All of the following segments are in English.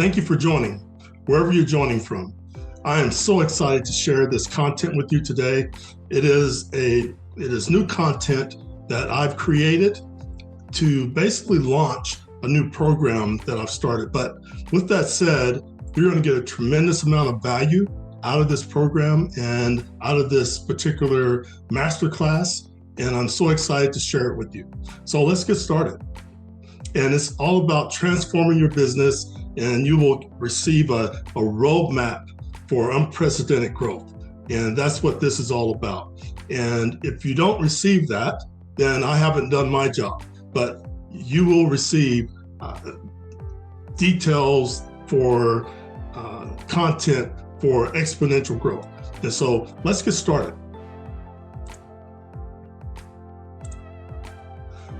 Thank you for joining, wherever you're joining from. I am so excited to share this content with you today. It is new content that I've created to basically launch a new program that I've started. But with that said, you're going to get a tremendous amount of value out of this program and out of this particular masterclass. And I'm so excited to share it with you. So let's get started. And it's all about transforming your business, and you will receive a roadmap for unprecedented growth. And that's what this is all about. And if you don't receive that, then I haven't done my job. But you will receive details for content for exponential growth. And so let's get started.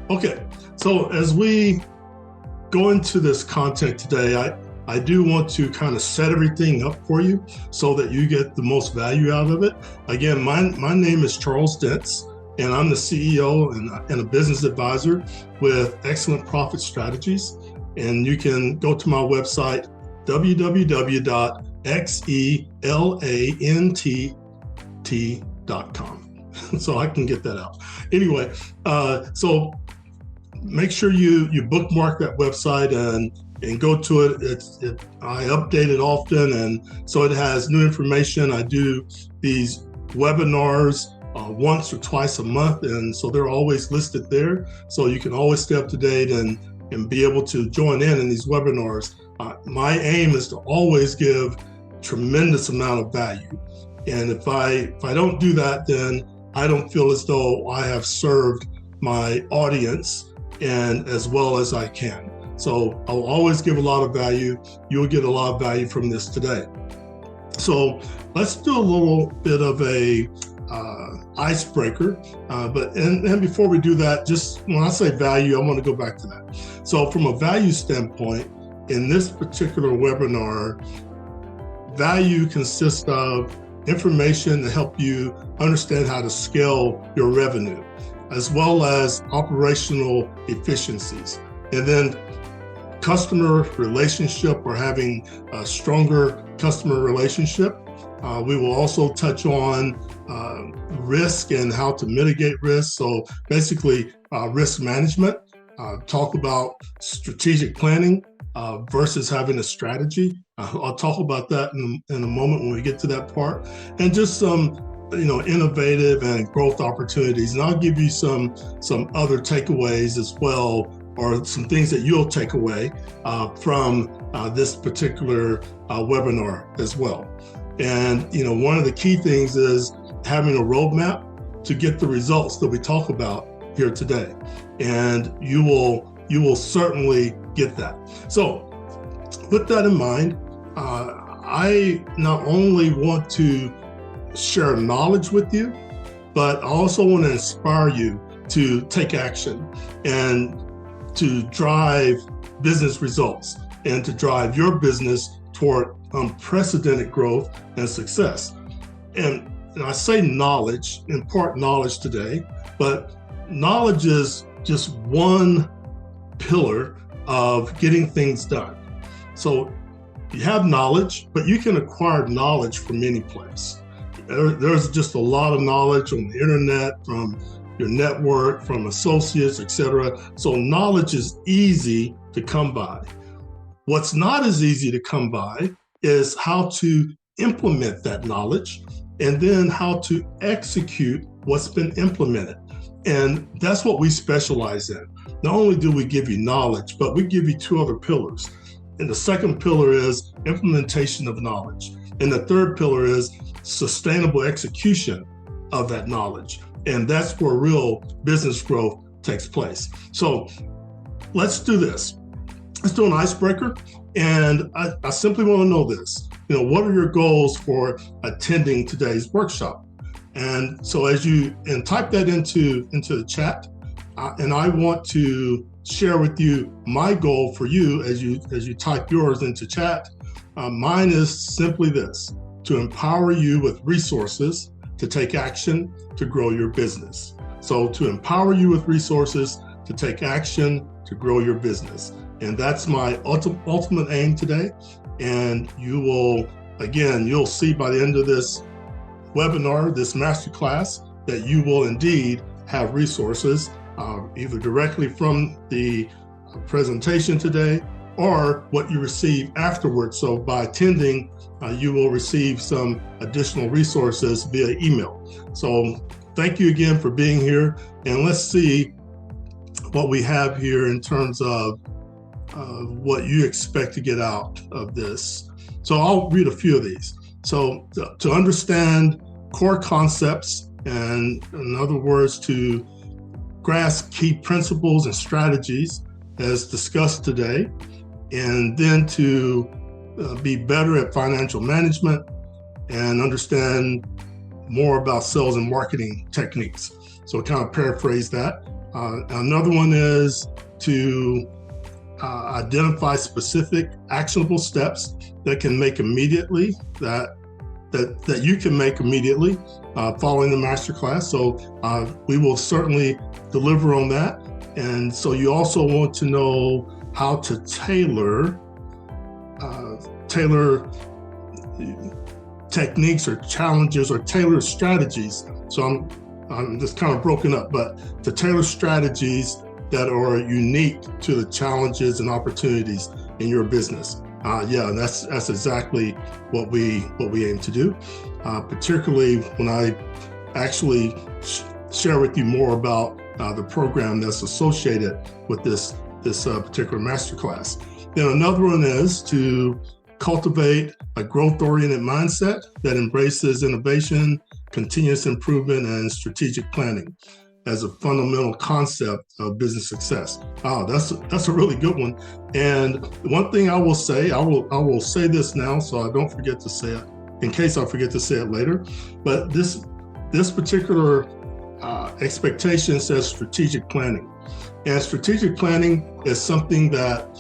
Okay, so as we go into this content today, I do want to kind of set everything up for you so that you get the most value out of it. Again, my name is Charles Dentz, and I'm the CEO and a business advisor with Excellent Profit Strategies. And you can go to my website, www.exelantt.com. So I can get that out. Anyway, so make sure you bookmark that website and go to it. I update it often, and so it has new information. I do these webinars once or twice a month, and so they're always listed there. So you can always stay up to date and be able to join in these webinars. My aim is to always give tremendous amount of value. And if I don't do that, then I don't feel as though I have served my audience and as well as I can. So I'll always give a lot of value. You'll get a lot of value from this today. So let's do a little bit of a icebreaker. But before we do that, just when I say value, I want to go back to that. So from a value standpoint, in this particular webinar, value consists of information to help you understand how to scale your revenue, as well as operational efficiencies. And then customer relationship, or having a stronger customer relationship. We will also touch on risk and how to mitigate risk. So basically risk management, talk about strategic planning versus having a strategy. I'll talk about that in a moment when we get to that part, and just some innovative and growth opportunities. And I'll give you some other takeaways as well, or some things that you'll take away from this particular webinar as well. And one of the key things is having a roadmap to get the results that we talk about here today. And you will certainly get that. So with that in mind, I not only want to share knowledge with you, but I also want to inspire you to take action and to drive business results and to drive your business toward unprecedented growth and success. And I say knowledge, impart knowledge today, but knowledge is just one pillar of getting things done. So you have knowledge, but you can acquire knowledge from any place. There's just a lot of knowledge on the internet, from your network, from associates, etc. So knowledge is easy to come by. What's not as easy to come by is how to implement that knowledge, and then how to execute what's been implemented. And that's what we specialize in. Not only do we give you knowledge, but we give you two other pillars. And the second pillar is implementation of knowledge. And the third pillar is sustainable execution of that knowledge. And that's where real business growth takes place. So let's do this. Let's do an icebreaker. And I simply want to know this. What are your goals for attending today's workshop? And so type that into the chat. And I want to share with you my goal for you as you type yours into chat. Mine is simply this: to empower you with resources to take action to grow your business. So to empower you with resources to take action to grow your business. And that's my ultimate aim today. And you'll see by the end of this webinar, this masterclass, that you will indeed have resources, either directly from the presentation today or what you receive afterwards. So by attending, you will receive some additional resources via email. So thank you again for being here. And let's see what we have here in terms of what you expect to get out of this. So I'll read a few of these. So to understand core concepts, and in other words, to grasp key principles and strategies as discussed today, and then to be better at financial management and understand more about sales and marketing techniques. So kind of paraphrase that. Another one is to identify specific actionable steps that can make immediately, that you can make immediately following the masterclass. So we will certainly deliver on that. And so you also want to know how to tailor techniques or challenges or tailor strategies. So I'm just kind of broken up, but to tailor strategies that are unique to the challenges and opportunities in your business. That's exactly what we aim to do, particularly when I actually share with you more about the program that's associated with this particular masterclass. Then another one is to cultivate a growth-oriented mindset that embraces innovation, continuous improvement, and strategic planning as a fundamental concept of business success. That's a really good one. And one thing I will say, I will say this now so I don't forget to say it, in case I forget to say it later. But this particular expectation says strategic planning. And strategic planning is something that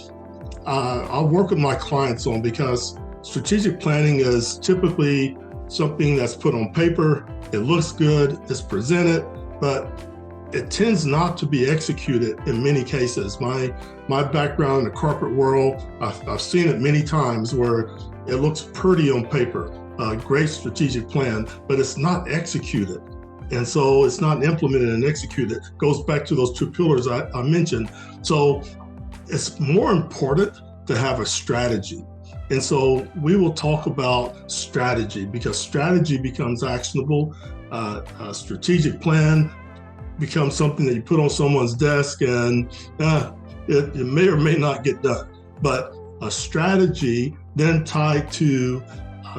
I'll work with my clients on, because strategic planning is typically something that's put on paper, it looks good, it's presented, but it tends not to be executed in many cases. My background in the corporate world, I've seen it many times where it looks pretty on paper, a great strategic plan, but it's not executed. And so it's not implemented and executed. It goes back to those two pillars I mentioned. So it's more important to have a strategy. And so we will talk about strategy, because strategy becomes actionable. A strategic plan becomes something that you put on someone's desk and it may or may not get done. But a strategy then tied to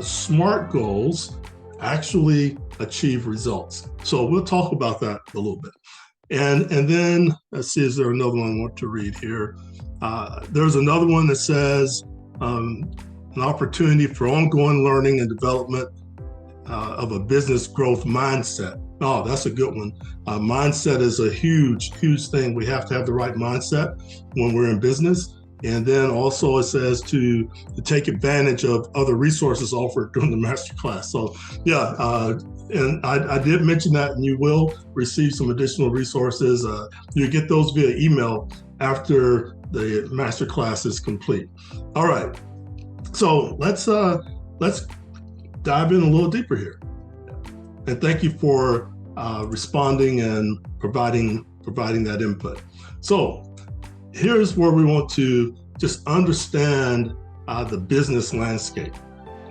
SMART goals actually achieve results. So we'll talk about that a little bit. And then let's see, is there another one I want to read here? There's another one that says an opportunity for ongoing learning and development of a business growth mindset. Oh, that's a good one. Mindset is a huge, huge thing. We have to have the right mindset when we're in business. And then also it says to take advantage of other resources offered during the masterclass. So and I did mention that, and you will receive some additional resources. You get those via email after the masterclass is complete. All right, so let's dive in a little deeper here. And thank you for responding and providing that input. So here's where we want to just understand the business landscape.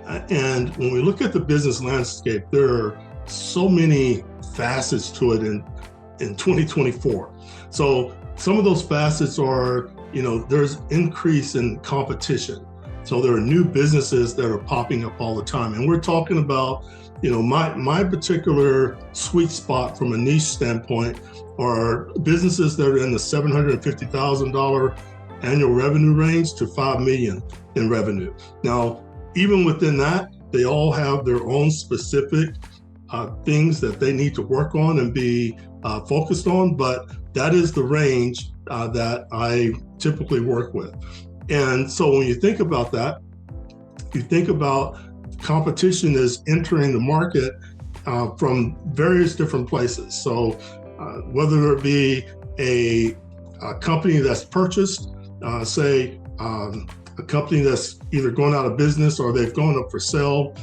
And when we look at the business landscape, there are so many facets to it in 2024. So some of those facets are, there's increase in competition. So there are new businesses that are popping up all the time. And we're talking about, my particular sweet spot from a niche standpoint are businesses that are in the $750,000 annual revenue range to $5 million in revenue. Now, even within that, they all have their own specific things that they need to work on and be focused on, but that is the range that I typically work with. And so when you think about that, you think about competition is entering the market from various different places. So whether it be a company that's purchased say a company that's either going out of business or they've gone up for sale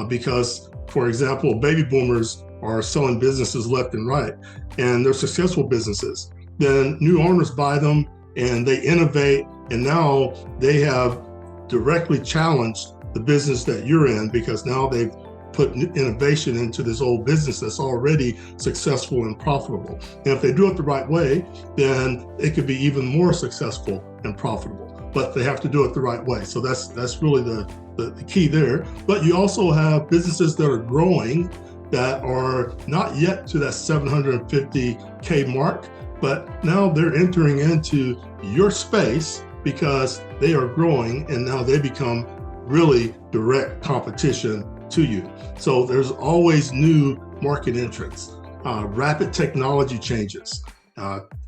because, for example, baby boomers are selling businesses left and right, and they're successful businesses. Then new owners buy them and they innovate, and now they have directly challenged the business that you're in because now they've put innovation into this old business that's already successful and profitable. And if they do it the right way, then it could be even more successful and profitable. But they have to do it the right way. So that's really the key there. But you also have businesses that are growing that are not yet to that 750K mark, but now they're entering into your space because they are growing and now they become really direct competition to you. So there's always new market entrants, rapid technology changes.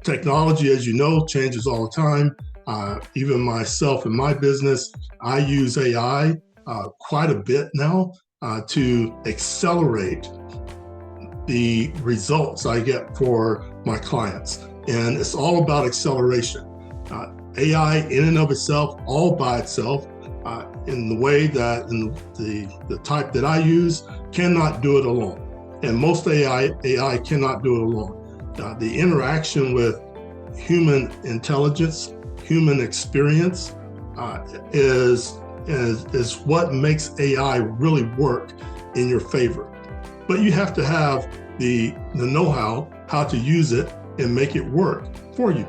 Technology, as you know, changes all the time. Even myself in my business, I use AI quite a bit now to accelerate the results I get for my clients. And it's all about acceleration. AI in and of itself, all by itself, in the way that in the type that I use, cannot do it alone. And most AI cannot do it alone. The interaction with human intelligence, human experience is what makes AI really work in your favor. But you have to have the know-how, how to use it and make it work for you.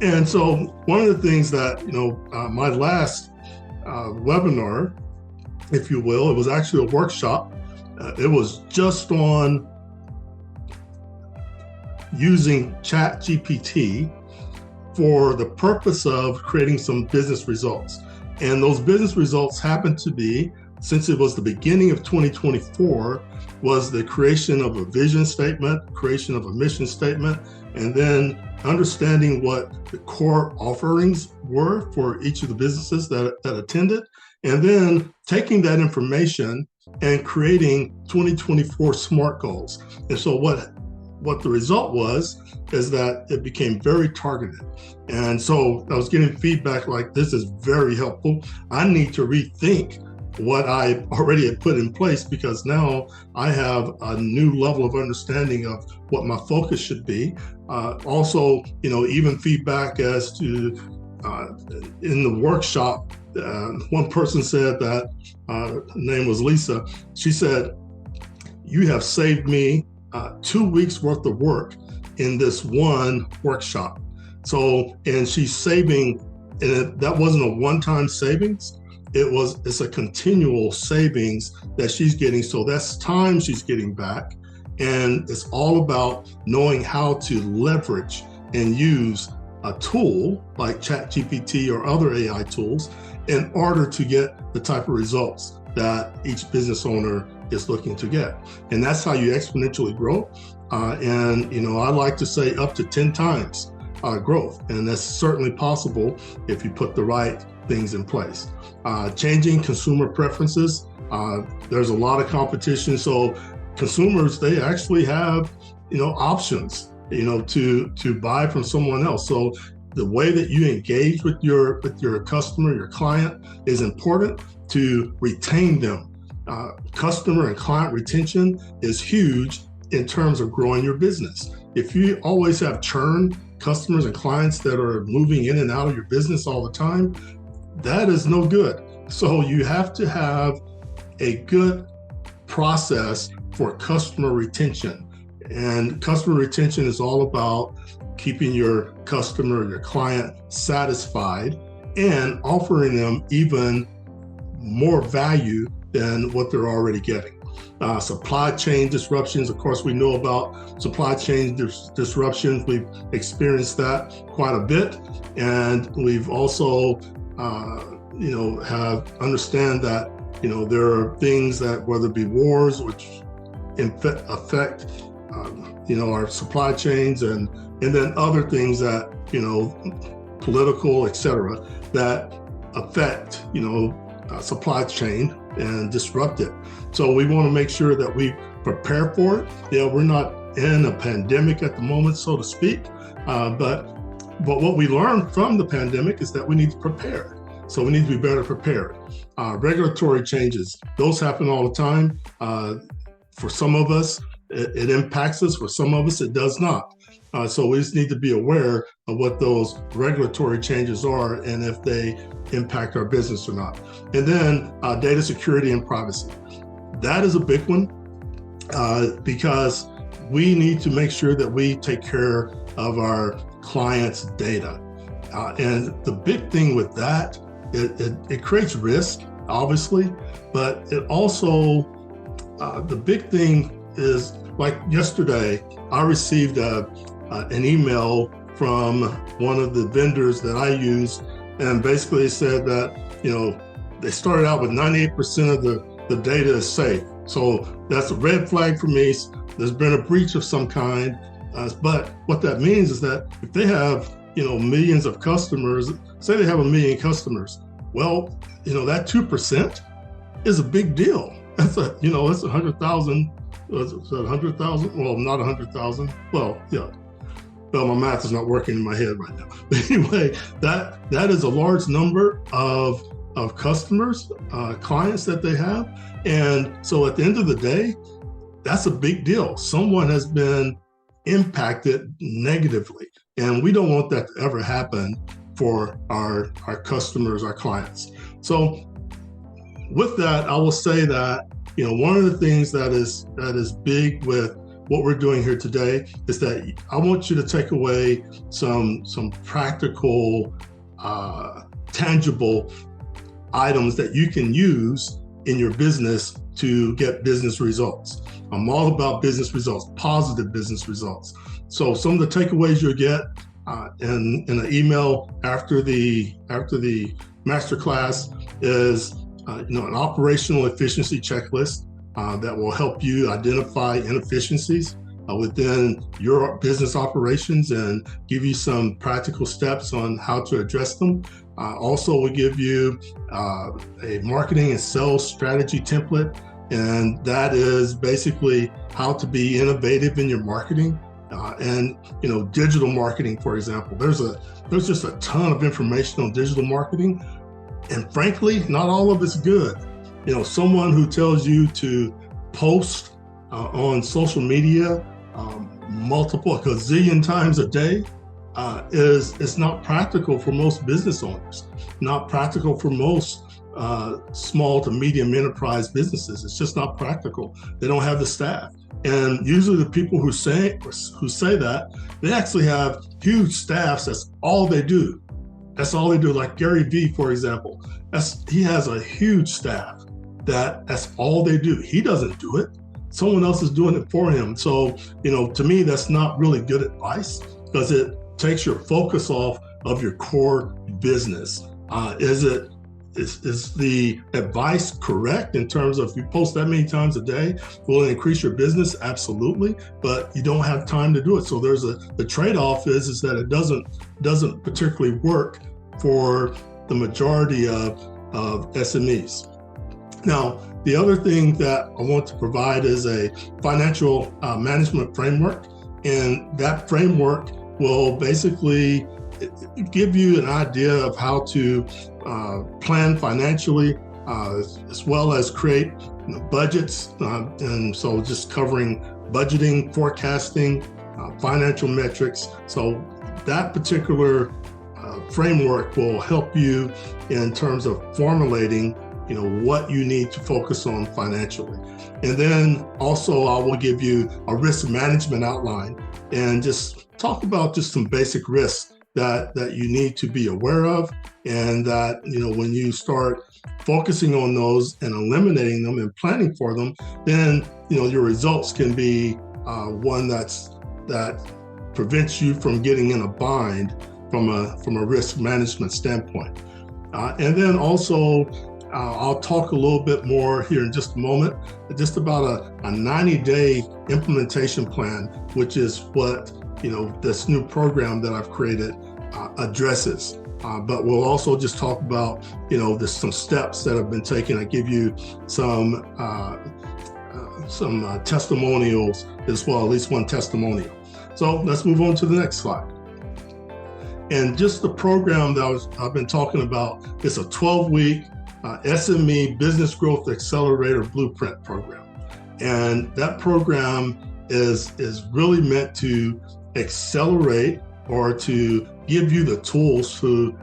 And so one of the things that, my last webinar, if you will, it was actually a workshop. It was just on using ChatGPT for the purpose of creating some business results. And those business results happened to be, since it was the beginning of 2024, was the creation of a vision statement, creation of a mission statement, and then understanding what the core offerings were for each of the businesses that attended, and then taking that information and creating 2024 SMART goals. And so what the result was is that it became very targeted. And so I was getting feedback like, this is very helpful. I need to rethink what I already had put in place because now I have a new level of understanding of what my focus should be. Also, even feedback as to in the workshop, one person said that, her name was Lisa, she said, you have saved me 2 weeks worth of work in this one workshop. So, and she's saving, and that wasn't a one-time savings, it's a continual savings that she's getting. So that's time she's getting back. And it's all about knowing how to leverage and use a tool like ChatGPT or other AI tools in order to get the type of results that each business owner is looking to get. And that's how you exponentially grow. And I like to say up to 10 times growth. And that's certainly possible if you put the right things in place. Changing consumer preferences. There's a lot of competition. So consumers, they actually have, options, to buy from someone else. So the way that you engage with your customer, your client, is important to retain them. Customer and client retention is huge in terms of growing your business. If you always have churn, customers and clients that are moving in and out of your business all the time, that is no good. So you have to have a good process for customer retention. And customer retention is all about keeping your customer, your client satisfied and offering them even more value than what they're already getting. Supply chain disruptions, of course, we know about supply chain disruptions. We've experienced that quite a bit. And we've also, understand that, there are things that, whether it be wars, which affect, our supply chains and then other things that, political, et cetera, that affect, supply chain and disrupt it. So we want to make sure that we prepare for it. We're not in a pandemic at the moment, so to speak, but But what we learned from the pandemic is that we need to prepare. So we need to be better prepared. Regulatory changes, those happen all the time. For some of us, it impacts us. For some of us, it does not. So we just need to be aware of what those regulatory changes are and if they impact our business or not. And then data security and privacy. That is a big one because we need to make sure that we take care of our clients' data. And the big thing with that, it creates risk, obviously, but it also, the big thing is, like yesterday, I received an email from one of the vendors that I use, and basically said that, they started out with 98% of the data is safe. So that's a red flag for me. There's been a breach of some kind. But what that means is that if they have, millions of customers, say they have 1 million customers, well, that 2% is a big deal. That's it's 100,000. Was it 100,000? Well, not 100,000. Well, yeah. Well, my math is not working in my head right now. But anyway, that is a large number of customers, clients that they have. And so at the end of the day, that's a big deal. Someone has been impacted negatively. And we don't want that to ever happen for our customers, our clients. So with that, I will say that, one of the things that is big with what we're doing here today is that I want you to take away some practical, tangible items that you can use in your business to get business results. I'm all about business results, positive business results. So some of the takeaways you'll get in an email after the masterclass is an operational efficiency checklist that will help you identify inefficiencies within your business operations and give you some practical steps on how to address them. Also, we'll give you a marketing and sales strategy template, and that is basically how to be innovative in your marketing. And digital marketing, for example, there's just a ton of information on digital marketing, and frankly, not all of it's good. Someone who tells you to post on social media a gazillion times a day is not practical for most business owners, not practical for most small to medium enterprise businesses. It's just not practical. They don't have the staff. And usually the people who say that, they actually have huge staffs. That's all they do. That's all they do. Like Gary Vee, for example, he has a huge staff that's all they do. He doesn't do it. Someone else is doing it for him. So, to me, that's not really good advice because it takes your focus off of your core business. Is the advice correct in terms of if you post that many times a day, will it increase your business? Absolutely, but you don't have time to do it. So the trade-off is that it doesn't particularly work for the majority of SMEs. Now, the other thing that I want to provide is a financial management framework, and that framework will basically give you an idea of how to plan financially, as well as create budgets. And so just covering budgeting, forecasting, financial metrics. So that particular framework will help you in terms of formulating what you need to focus on financially. And then also I will give you a risk management outline and just talk about just some basic risks that you need to be aware of, and that when you start focusing on those and eliminating them and planning for them, then your results can be one that prevents you from getting in a bind from a risk management standpoint. And then also I'll talk a little bit more here in just a moment, just about a 90-day implementation plan, which is what this new program that I've created addresses. But we'll also just talk about, there's some steps that have been taken. I give you some testimonials as well, at least one testimonial. So let's move on to the next slide. And just the program that I've been talking about, it's a 12-week SME Business Growth Accelerator Blueprint program. And that program is really meant to accelerate or to give you the tools to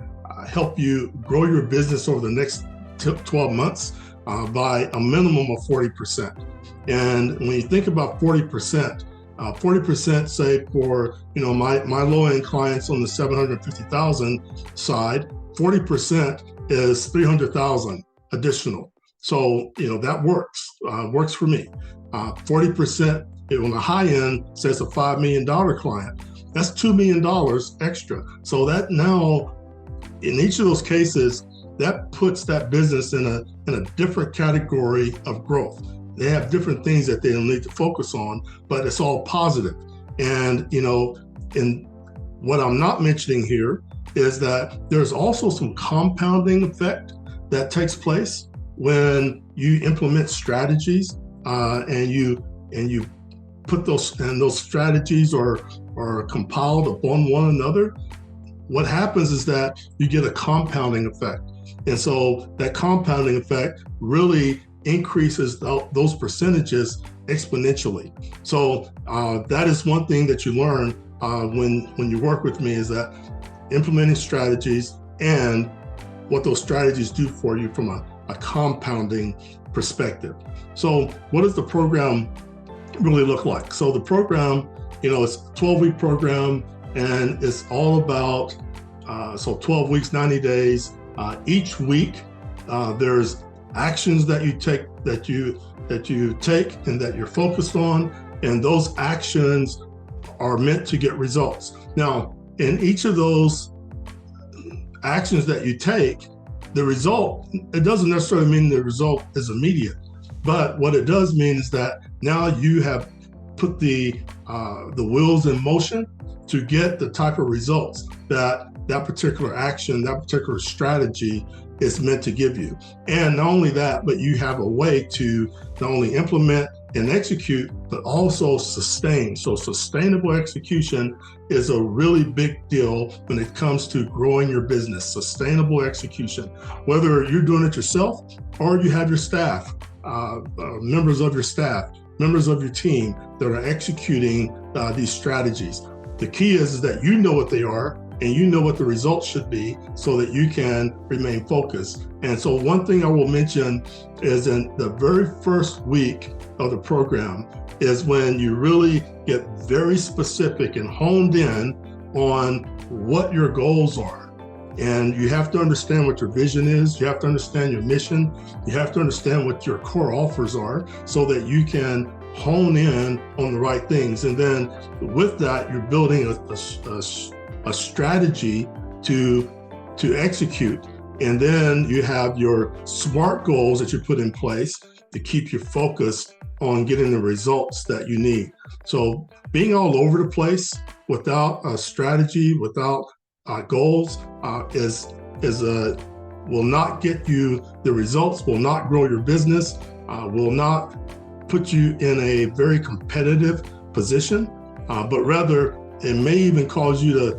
help you grow your business over the next 12 months by a minimum of 40%. And when you think about 40%, 40% say for my low-end clients on the 750,000 side, 40% is 300,000 additional. So that works for me. 40% on the high end says a $5 million client. That's $2 million extra. So that now, in each of those cases, that puts that business in a different category of growth. They have different things that they'll need to focus on, but it's all positive. And and what I'm not mentioning here is that there's also some compounding effect that takes place when you implement strategies and you put those strategies are compiled upon one another. What happens is that you get a compounding effect. And so that compounding effect really increases those percentages exponentially. So that is one thing that you learn when you work with me, is that implementing strategies and what those strategies do for you from a compounding perspective. So what does the program really look like? So the program, it's a 12-week program, and it's all about, 12 weeks, 90 days. Each week, there's actions that you take and that you're focused on, and those actions are meant to get results. Now, in each of those actions that you take, the result, it doesn't necessarily mean the result is immediate, but what it does mean is that now you have put the wheels in motion to get the type of results that particular action, that particular strategy is meant to give you. And not only that, but you have a way to not only implement and execute, but also sustain. So sustainable execution is a really big deal when it comes to growing your business. Sustainable execution, whether you're doing it yourself or you have your staff, members of your staff, members of your team that are executing these strategies. The key is that you know what they are, and you know what the results should be, so that you can remain focused. And so one thing I will mention is, in the very first week of the program is when you really get very specific and honed in on what your goals are. And you have to understand what your vision is. You have to understand your mission. You have to understand what your core offers are, so that you can hone in on the right things. And then with that, you're building a strategy to execute. And then you have your SMART goals that you put in place to keep you focused on getting the results that you need. So being all over the place without a strategy, without goals, will not get you the results, will not grow your business, will not put you in a very competitive position, but rather it may even cause you to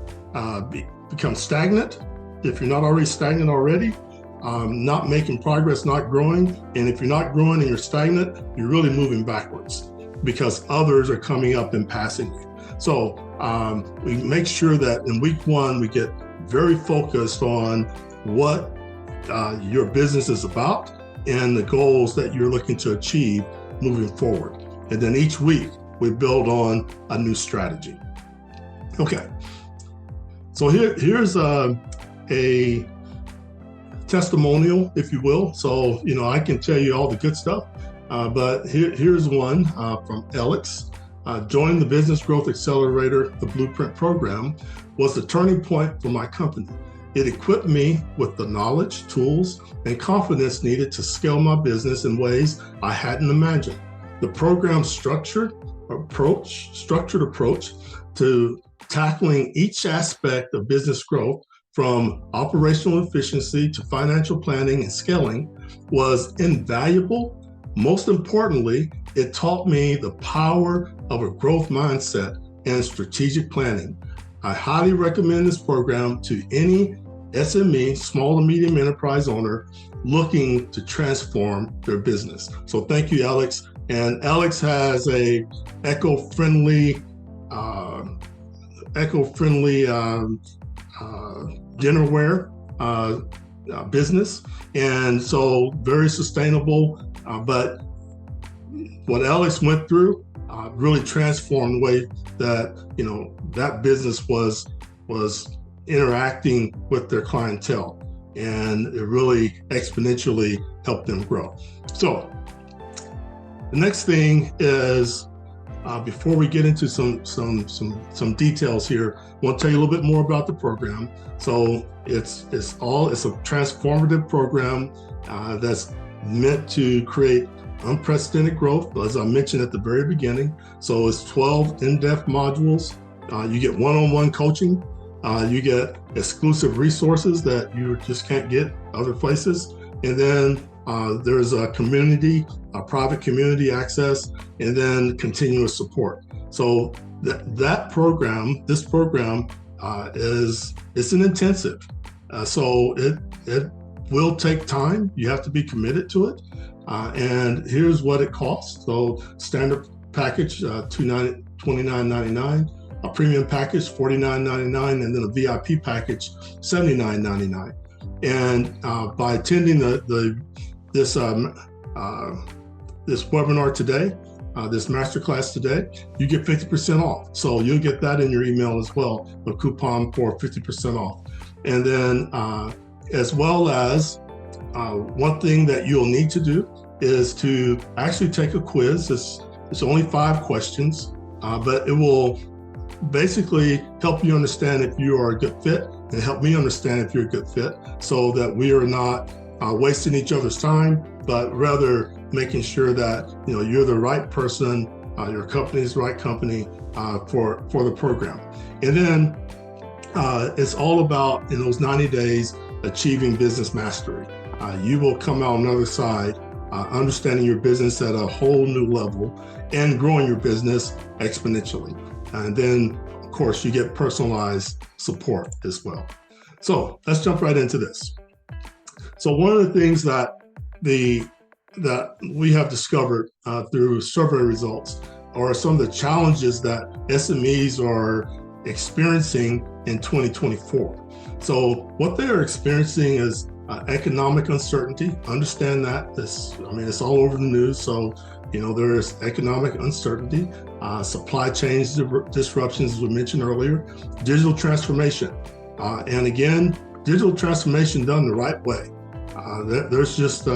become stagnant if you're not already stagnant already, not making progress, not growing. And if you're not growing and you're stagnant, you're really moving backwards because others are coming up and passing you. So we make sure that in week one, we get very focused on what your business is about and the goals that you're looking to achieve moving forward. And then each week, we build on a new strategy. Okay, so here's a testimonial, if you will. So, I can tell you all the good stuff, but here's one from Alex. Joining the Business Growth Accelerator, the Blueprint program, was the turning point for my company. It equipped me with the knowledge, tools, and confidence needed to scale my business in ways I hadn't imagined. The program's structured approach to tackling each aspect of business growth, from operational efficiency to financial planning and scaling, was invaluable. Most importantly, it taught me the power of a growth mindset and strategic planning. I highly recommend this program to any SME, small to medium enterprise owner looking to transform their business. So thank you, Alex. And Alex has a eco-friendly dinnerware business, and so very sustainable. But what Alex went through really transformed the way that that business was interacting with their clientele, and it really exponentially helped them grow. So the next thing is, before we get into some details here, I want to tell you a little bit more about the program. So it's a transformative program that's meant to create unprecedented growth, as I mentioned at the very beginning. So it's 12 in-depth modules. You get one-on-one coaching. You get exclusive resources that you just can't get other places. And then there's a private community access, and then continuous support. So this program it's an intensive. So it will take time. You have to be committed to it. And here's what it costs. So standard package, $29.99, a premium package, $49.99, and then a VIP package, $79.99. And by attending this webinar today, this masterclass today, you get 50% off. So you'll get that in your email as well, a coupon for 50% off. And then as well as one thing that you'll need to do is to actually take a quiz. It's only 5 questions, but it will basically help you understand if you are a good fit, and help me understand if you're a good fit, so that we are not wasting each other's time, but rather making sure that you're the right person, your company's the right company for the program. And then it's all about, in those 90 days, achieving business mastery. You will come out on the other side understanding your business at a whole new level and growing your business exponentially. And then, of course, you get personalized support as well. So let's jump right into this. So one of the things that we have discovered through survey results are some of the challenges that SMEs are experiencing in 2024. So what they are experiencing is economic uncertainty. Understand that. It's all over the news. So, there is economic uncertainty, supply chain disruptions, as we mentioned earlier, digital transformation. And again, digital transformation done the right way. There's just,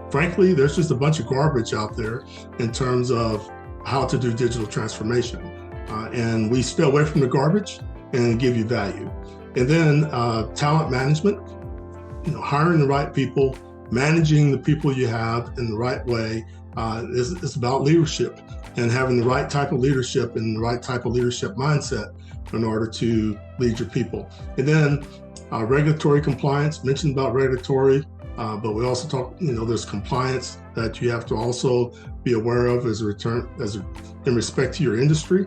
frankly, there's just a bunch of garbage out there in terms of how to do digital transformation. And we stay away from the garbage and give you value. And then talent management, hiring the right people, managing the people you have in the right way. It's about leadership and having the right type of leadership and the right type of leadership mindset in order to lead your people. And then regulatory compliance, mentioned about regulatory, but we also talk, there's compliance that you have to also be aware of in respect to your industry.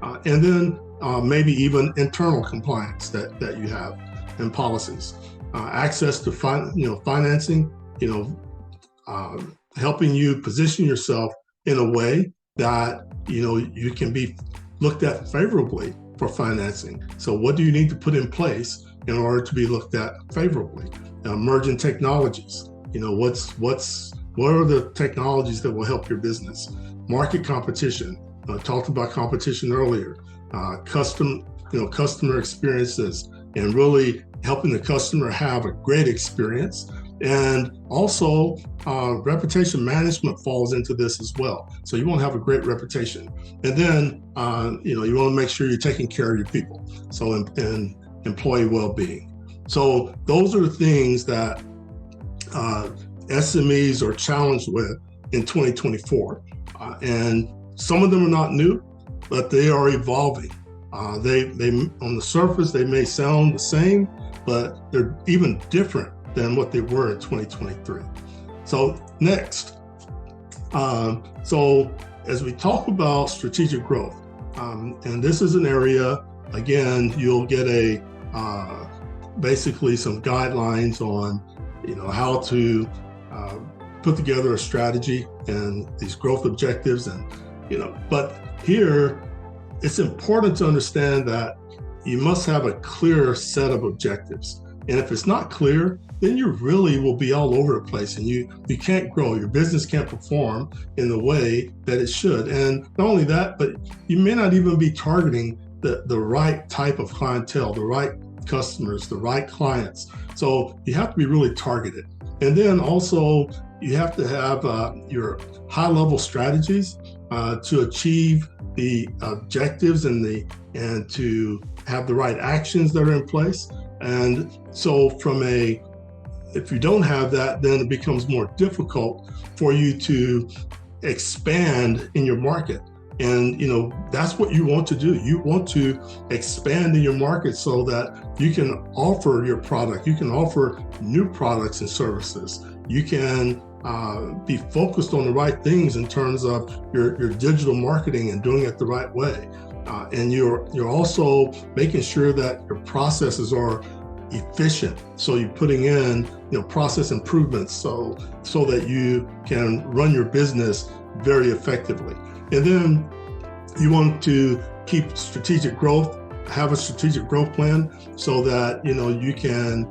And then maybe even internal compliance that you have and policies. Access to financing, helping you position yourself in a way that you can be looked at favorably for financing. So what do you need to put in place in order to be looked at favorably? Emerging technologies, what are the technologies that will help your business? Market competition, talked about competition earlier. Customer experiences, and really helping the customer have a great experience. And also reputation management falls into this as well. So you want to have a great reputation. And then, you want to make sure you're taking care of your people. So and employee well-being. So those are the things that SMEs are challenged with in 2024. And some of them are not new, but they are evolving. They on the surface, they may sound the same, but they're even different than what they were in 2023. So next, so as we talk about strategic growth, and this is an area again, you'll get a basically some guidelines on, how to put together a strategy and these growth objectives, and but here it's important to understand that you must have a clear set of objectives. And if it's not clear, then you really will be all over the place, and you can't grow. Your business can't perform in the way that it should. And not only that, but you may not even be targeting the right type of clientele, the right customers, the right clients. So you have to be really targeted. And then also you have to have your high-level strategies to achieve the objectives and to have the right actions that are in place. And so if you don't have that, then it becomes more difficult for you to expand in your market. And that's what you want to do. You want to expand in your market so that you can offer your product. You can offer new products and services. You can be focused on the right things in terms of your digital marketing and doing it the right way. And you're also making sure that your processes are efficient. So you're putting in process improvements so that you can run your business very effectively. And then you want to keep strategic growth, have a strategic growth plan so that you can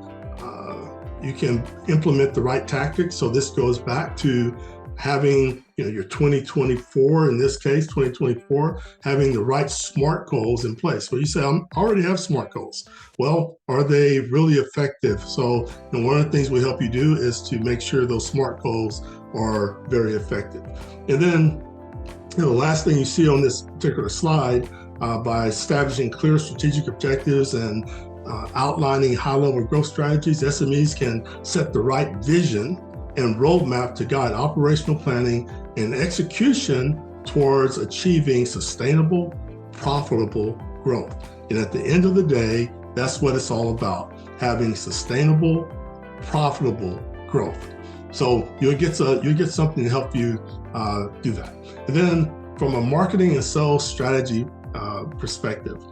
implement the right tactics. So this goes back to having your 2024, in this case 2024, having the right SMART goals in place. So you say, I already have SMART goals. Well, are they really effective? So one of the things we help you do is to make sure those SMART goals are very effective. And then the last thing you see on this particular slide, by establishing clear strategic objectives and outlining high-level growth strategies, SMEs can set the right vision and roadmap to guide operational planning and execution towards achieving sustainable, profitable growth. And at the end of the day, that's what it's all about, having sustainable, profitable growth. So you'll get something to help you do that. And then from a marketing and sales strategy perspective,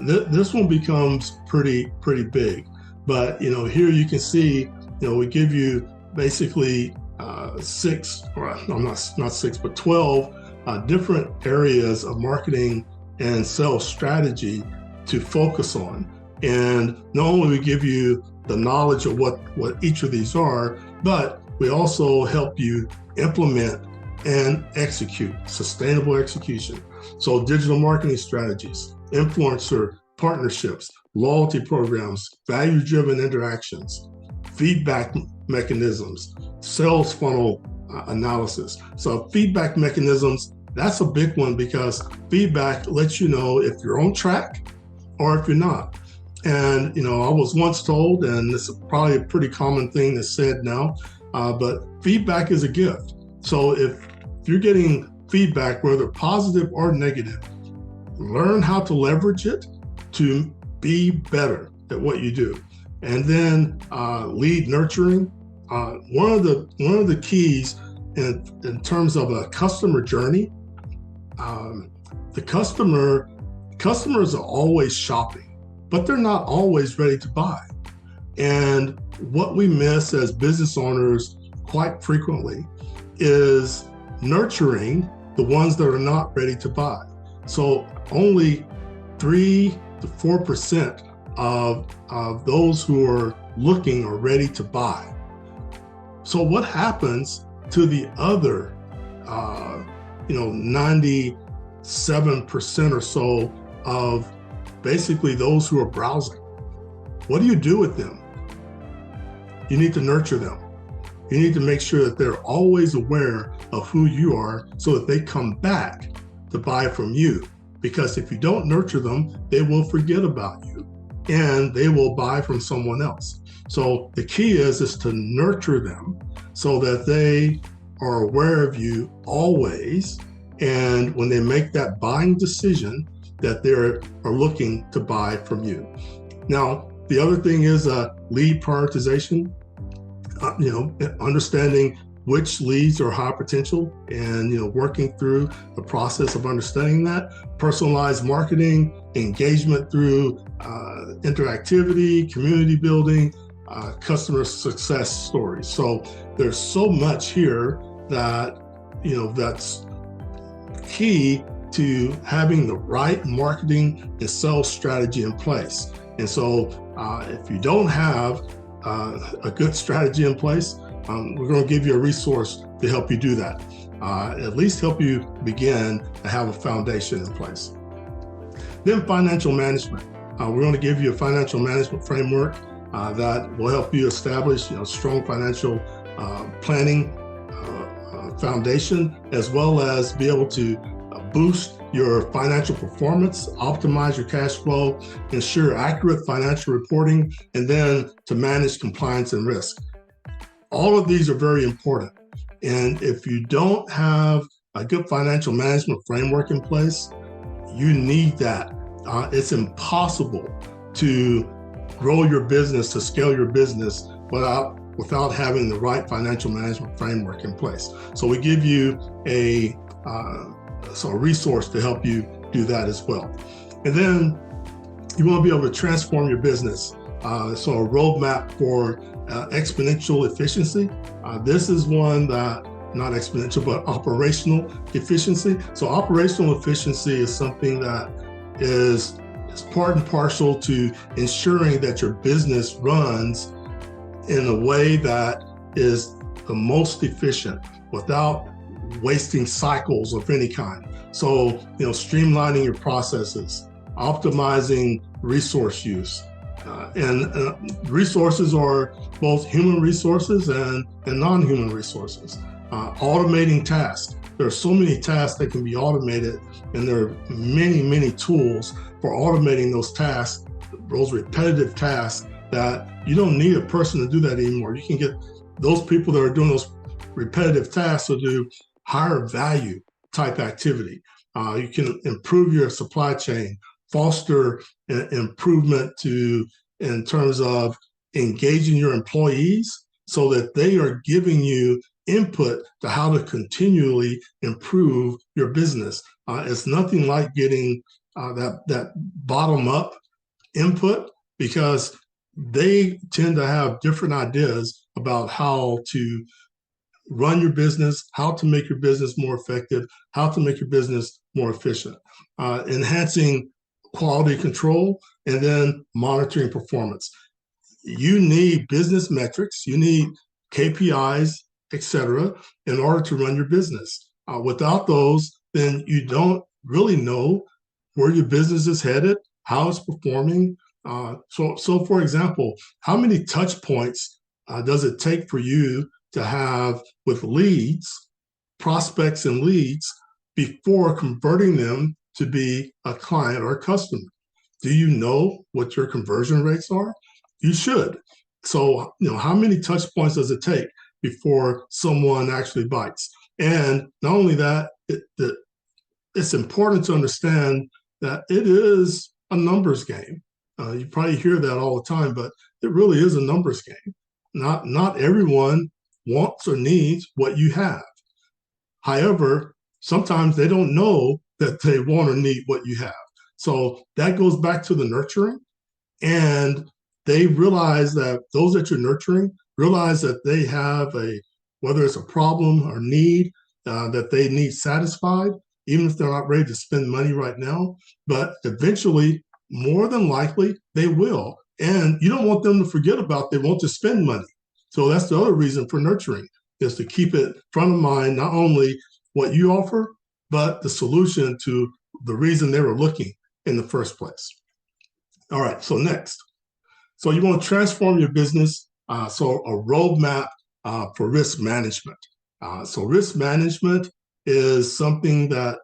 this one becomes pretty big. But here you can see, we give you basically 12 different areas of marketing and sales strategy to focus on. And not only we give you the knowledge of what each of these are, but we also help you implement and execute sustainable execution. So digital marketing strategies, influencer partnerships, loyalty programs, value-driven interactions, feedback mechanisms, sales funnel analysis. So feedback mechanisms, that's a big one because feedback lets you know if you're on track or if you're not. And I was once told, and this is probably a pretty common thing that's said now, but feedback is a gift. So if you're getting feedback, whether positive or negative, learn how to leverage it to be better at what you do. And then lead nurturing. One of the keys in terms of a customer journey, customers are always shopping, but they're not always ready to buy. And what we miss as business owners quite frequently is nurturing the ones that are not ready to buy. So only 3 to 4% of those who are looking are ready to buy. So what happens to the other 97% or so of basically those who are browsing? What do you do with them? You need to nurture them. You need to make sure that they're always aware of who you are so that they come back to buy from you. Because if you don't nurture them, they will forget about you and they will buy from someone else. So the key is to nurture them so that they are aware of you always. And when they make that buying decision, that they are looking to buy from you. Now, the other thing is lead prioritization. Understanding which leads are high potential and working through the process of understanding that. Personalized marketing, engagement through interactivity, community building, customer success stories. So there's so much here that, that's key to having the right marketing and sales strategy in place. And so if you don't have a good strategy in place, we're going to give you a resource to help you do that. At least help you begin to have a foundation in place. Then financial management. We're going to give you a financial management framework that will help you establish strong financial planning foundation, as well as be able to boost your financial performance, optimize your cash flow, ensure accurate financial reporting, and then to manage compliance and risk. All of these are very important. And if you don't have a good financial management framework in place, you need that. It's impossible to grow your business, to scale your business without having the right financial management framework in place. So we give you a resource to help you do that as well. And then you want to be able to transform your business. So a roadmap for exponential efficiency. This is one that, not exponential, but operational efficiency. So operational efficiency is something that is part and parcel to ensuring that your business runs in a way that is the most efficient without wasting cycles of any kind. So, streamlining your processes, optimizing resource use. And resources are both human resources and non-human resources. Automating tasks. There are so many tasks that can be automated, and there are many, many tools for automating those tasks, those repetitive tasks that you don't need a person to do that anymore. You can get those people that are doing those repetitive tasks to do higher value type activity. You can improve your supply chain, foster improvement in terms of engaging your employees so that they are giving you input to how to continually improve your business. It's nothing like getting that bottom up input, because they tend to have different ideas about how to run your business, how to make your business more effective, how to make your business more efficient, enhancing quality control, and then monitoring performance. You need business metrics, you need KPIs, etc., in order to run your business. Without those, then you don't really know where your business is headed, how it's performing. So for example, how many touch points does it take for you to have with leads, prospects and leads, before converting them to be a client or a customer? Do you know what your conversion rates are? You should. So, how many touch points does it take before someone actually bites? And not only that, it's important to understand that it is a numbers game. You probably hear that all the time, but it really is a numbers game. Not everyone wants or needs what you have. However, sometimes they don't know that they want or need what you have. So that goes back to the nurturing. And they realize that those that you're nurturing realize that they have whether it's a problem or need that they need satisfied, even if they're not ready to spend money right now. But eventually, more than likely, they will. And you don't want them to forget about they want to spend money. So that's the other reason for nurturing, is to keep it front of mind, not only what you offer, but the solution to the reason they were looking in the first place. All right, so next. So you want to transform your business. So a roadmap for risk management. So risk management is something that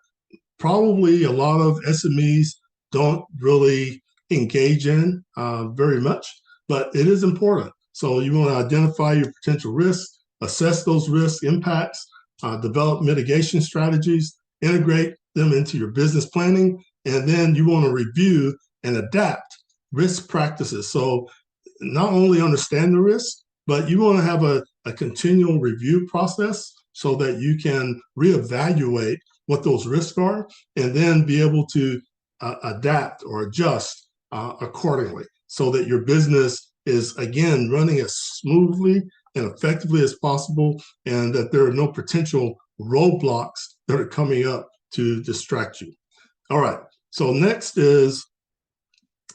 probably a lot of SMEs don't really engage in very much, but it is important. So you want to identify your potential risks, assess those risk impacts, develop mitigation strategies, integrate them into your business planning, and then you want to review and adapt risk practices. So not only understand the risk, but you want to have a continual review process so that you can reevaluate what those risks are, and then be able to adapt or adjust accordingly so that your business is, again, running as smoothly and effectively as possible, and that there are no potential roadblocks that are coming up to distract you. All right, so next is,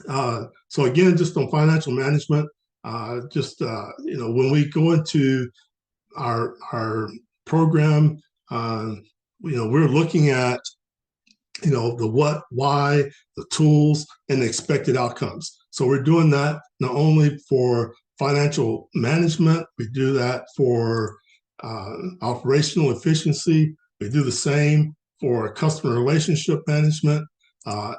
so again, just on financial management, when we go into our program, we're looking at the what, why, the tools, and the expected outcomes. So we're doing that not only for financial management, we do that for operational efficiency. We do the same for customer relationship management,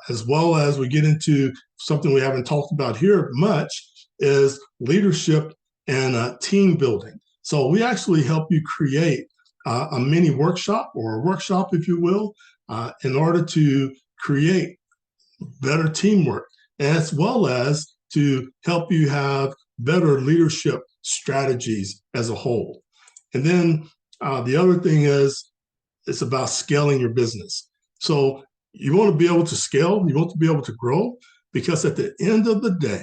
as well as we get into something we haven't talked about here much, is leadership and team building. So we actually help you create a mini workshop, or a workshop, if you will, in order to create better teamwork, as well as to help you have better leadership strategies as a whole. And then the other thing is, it's about scaling your business. So you want to be able to scale, you want to be able to grow, because at the end of the day,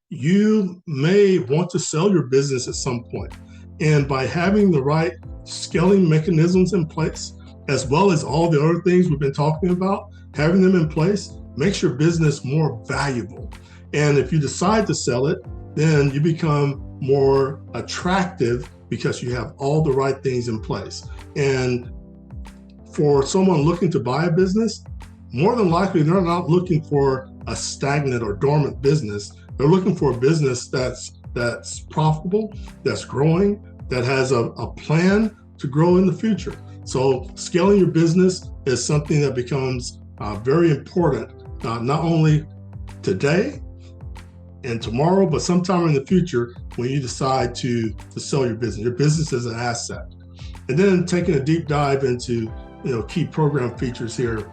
you may want to sell your business at some point. And by having the right scaling mechanisms in place, as well as all the other things we've been talking about, having them in place makes your business more valuable. And if you decide to sell it, then you become more attractive because you have all the right things in place. And for someone looking to buy a business, more than likely, they're not looking for a stagnant or dormant business. They're looking for a business that's profitable, that's growing, that has a plan to grow in the future. So scaling your business is something that becomes very important, not only today and tomorrow, but sometime in the future when you decide to sell your business. Your business is an asset. And then taking a deep dive into key program features here.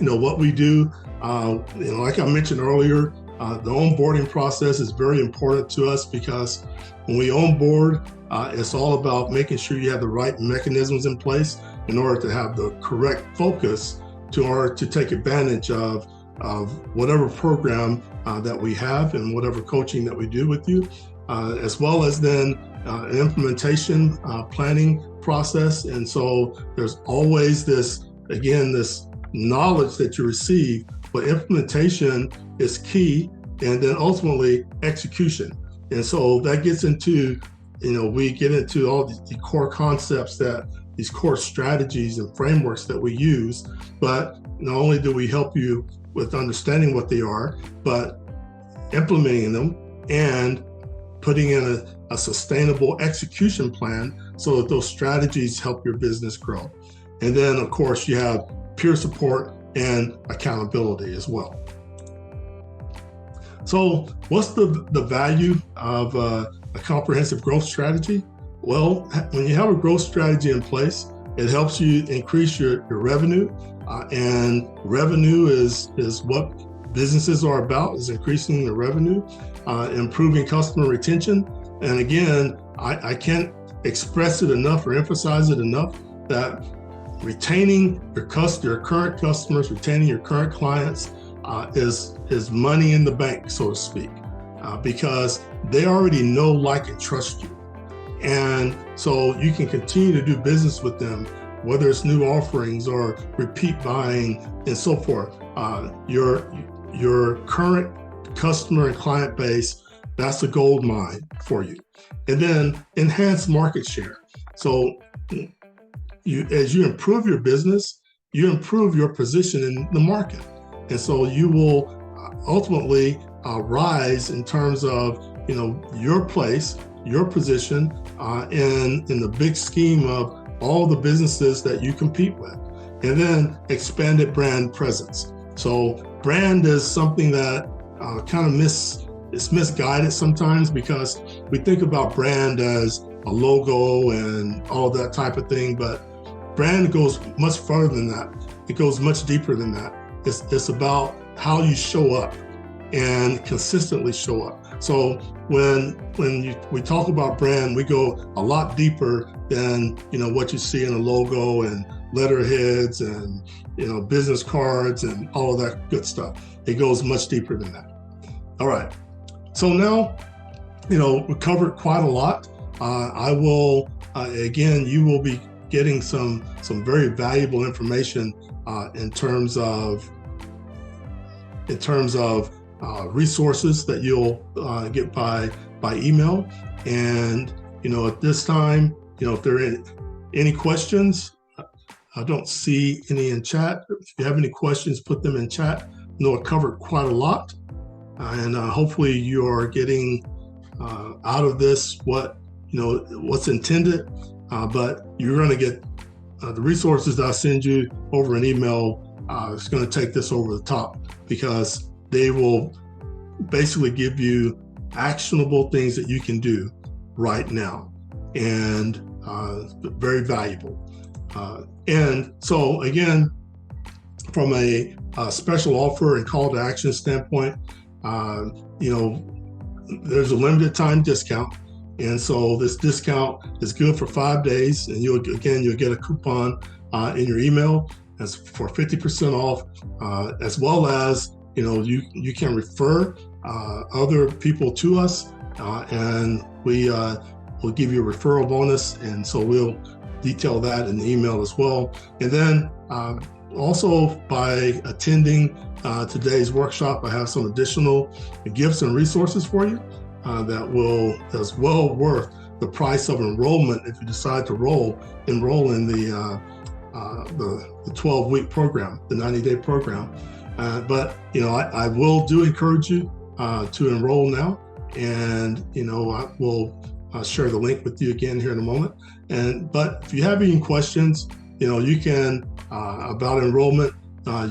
What we do, like I mentioned earlier, the onboarding process is very important to us, because when we onboard, it's all about making sure you have the right mechanisms in place in order to have the correct focus in order to take advantage of whatever program that we have and whatever coaching that we do with you, as well as then an implementation planning process. And so there's always this knowledge that you receive, but implementation is key, and then ultimately execution. And so that gets into, we get into all the core concepts, these core strategies and frameworks that we use, but not only do we help you with understanding what they are, but implementing them and putting in a sustainable execution plan so that those strategies help your business grow. And then, of course, you have peer support and accountability as well. So what's the value of a comprehensive growth strategy? Well, when you have a growth strategy in place, it helps you increase your revenue, and revenue is what businesses are about, is increasing the revenue, improving customer retention. And again, I can't express it enough or emphasize it enough that retaining your current customers, retaining your current clients is money in the bank, so to speak, because they already know, like, and trust you. And so you can continue to do business with them, whether it's new offerings or repeat buying and so forth. Your current customer and client base, that's a gold mine for you. And then enhance market share. So as you improve your business, you improve your position in the market. And so you will ultimately rise in terms of your place, your position in the big scheme of all the businesses that you compete with. And then expanded brand presence. So brand is something that it's misguided sometimes, because we think about brand as a logo and all that type of thing, but brand goes much further than that. It goes much deeper than that. It's about how you show up and consistently show up. So when we talk about brand, we go a lot deeper than what you see in a logo and letterheads and business cards and all of that good stuff. It goes much deeper than that. All right. So now, we covered quite a lot. I will again, you will be getting some very valuable information in terms of resources that you'll get by email. And at this time, if there are any questions, I don't see any in chat. If you have any questions, put them in chat. I covered quite a lot, and hopefully you are getting out of this what's intended. But you're going to get the resources that I send you over an email. It's going to take this over the top, because they will basically give you actionable things that you can do right now, and very valuable. And so again, from a special offer and call to action standpoint, there's a limited time discount. And so this discount is good for 5 days, and you'll get a coupon in your email as for 50% off, as well as you can refer other people to us, and we'll give you a referral bonus, and so we'll detail that in the email as well. And then also, by attending today's workshop, I have some additional gifts and resources for you that's well worth the price of enrollment if you decide to enroll in the 12-week program, the 90-day program. But I will encourage you to enroll now, and I will share the link with you again here in a moment. But if you have any questions, you can about enrollment,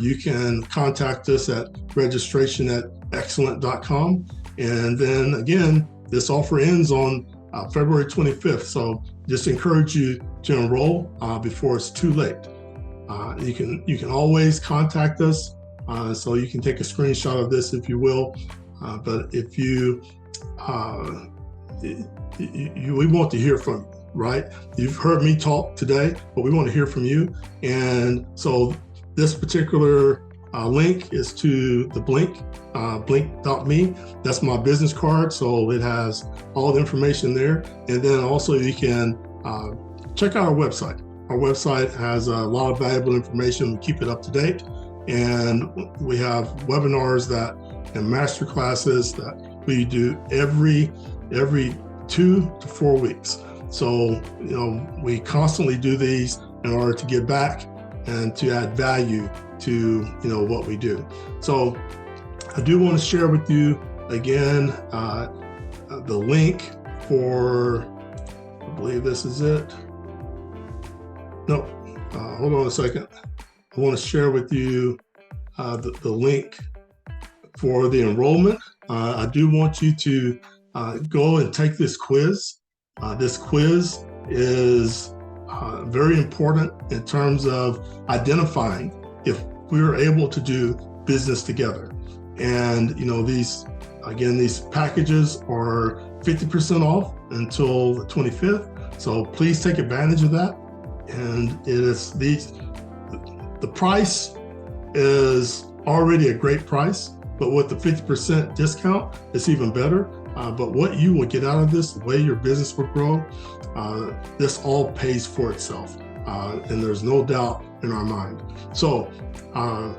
you can contact us at registration@excellent.com. And then again, this offer ends on February 25th. So just encourage you to enroll before it's too late. You can always contact us. So you can take a screenshot of this if you will. But if we want to hear from you, right? You've heard me talk today, but we want to hear from you. And so this particular link is to the Blink, blink.me. That's my business card. So it has all the information there. And then also you can check out our website. Our website has a lot of valuable information. We keep it up to date. And we have webinars and masterclasses that we do every 2 to 4 weeks. So, we constantly do these in order to give back and to add value to, what we do. So I do want to share with you again, the link for, I believe this is it. No, hold on a second. I want to share with you the link for the enrollment. I do want you to go and take this quiz. This quiz is very important in terms of identifying if we are able to do business together. And these packages are 50% off until the 25th. So please take advantage of that. And the price is already a great price, but with the 50% discount, it's even better. But what you will get out of this, the way your business will grow, this all pays for itself. And there's no doubt in our mind. So I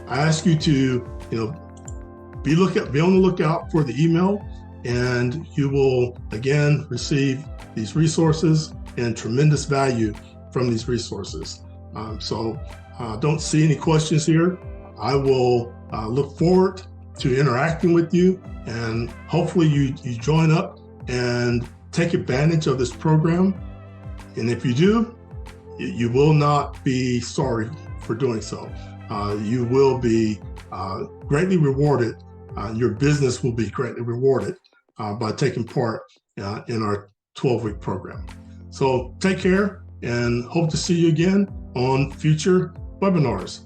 ask you to, be on the lookout for the email, and you will again receive these resources and tremendous value from these resources. So don't see any questions here. I will look forward to interacting with you, and hopefully you join up and take advantage of this program. And if you do, you will not be sorry for doing so. You will be greatly rewarded. Your business will be greatly rewarded by taking part in our 12-week program. So take care, and hope to see you again on future webinars.